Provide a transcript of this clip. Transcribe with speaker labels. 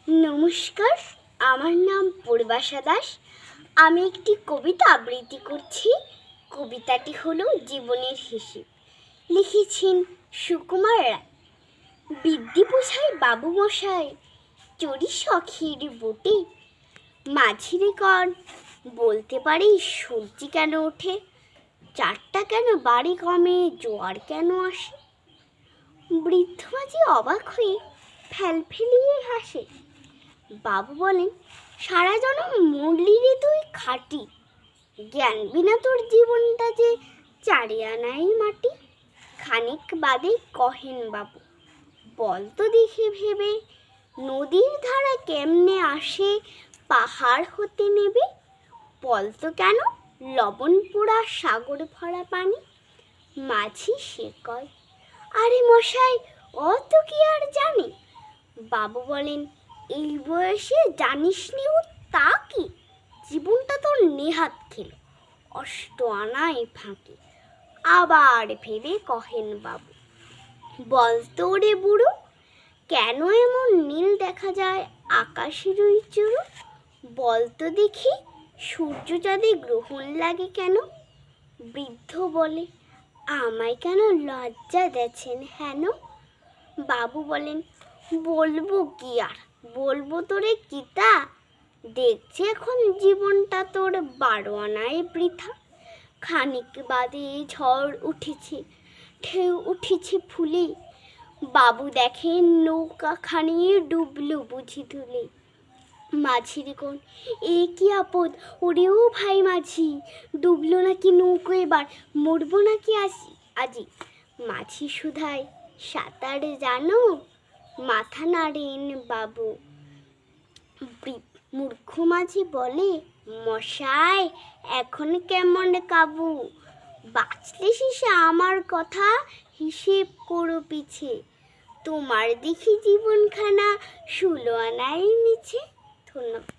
Speaker 1: নমস্কার, আমার নাম পূর্বাশা দাস। আমি একটি কবিতা আবৃত্তি করছি। কবিতাটি হলো জীবনের হিসেব। লিখেছেন সুকুমার রায়। বিদ্যে পোষায় বাবু মশাই, চড়ি শখের বোটে। মাঝিরে কর বলতে পারি সূর্যি কেন ওঠে, চারটা কেন বাড়ি কমে, জোয়ার কেন আসে। বৃদ্ধ মাঝি অবাক হয়ে ফেলফেলিয়ে হাসে। বাবু বলেন, সারা জনম মরলি রে তুই খাটি, জ্ঞান বিনা তোর জীবনটা যে চারি আনাই মাটি। খানিক বাদে কহেন বাবু, বল তো দেখে ভেবে, নদীর ধারা কেমনে আসে পাহাড় হতে নেবে। বল তো কেন লবণ পোড়া সাগর ভরা পানি। মাঝি সে কয়, আরে মশাই অত কি আর জানি। বাবু বলেন, এই বয়সে জানিস নি ও তা কি, জীবনটা তোর নেহাত খেল অষ্ট আনায় ফাঁকি। আবার ভেবে কহেন বাবু, বল তো রে বুড়ো, কেন এমন নীল দেখা যায় আকাশের ওই চুরো। বল তো দেখি সূর্য চাঁদে গ্রহণ লাগে কেন। বৃদ্ধ বলে, আমায় কেন লজ্জা দেছেন হেন। বাবু বলেন, বলবো কি আর, বলবো তোরে কিতা, দেখছি এখন জীবনটা তোর 12 আনায় বৃথা। খানিক বাদে ঝড় উঠেছে, ঢেউ উঠেছে ফুলে। বাবু দেখেন নৌকাখানি ডুবলো বুঝি তুলে। মাঝির কোন এ কি আপদ, ওরেও ভাই মাঝি, ডুবলো নাকি নৌকো এবার, মরবো নাকি আজি। মাঝি শুধায়, সাঁতার জানো, মাথা নাড়েন বাবু। মূর্খ মাঝি বলে, মশাই এখন কেমন কাবু। বাঁচলে শেষে আমার কথা হিসেব করো পিছে, তোমার দেখি জীবনখানা 16 আনাই মিছে। ধন্যবাদ।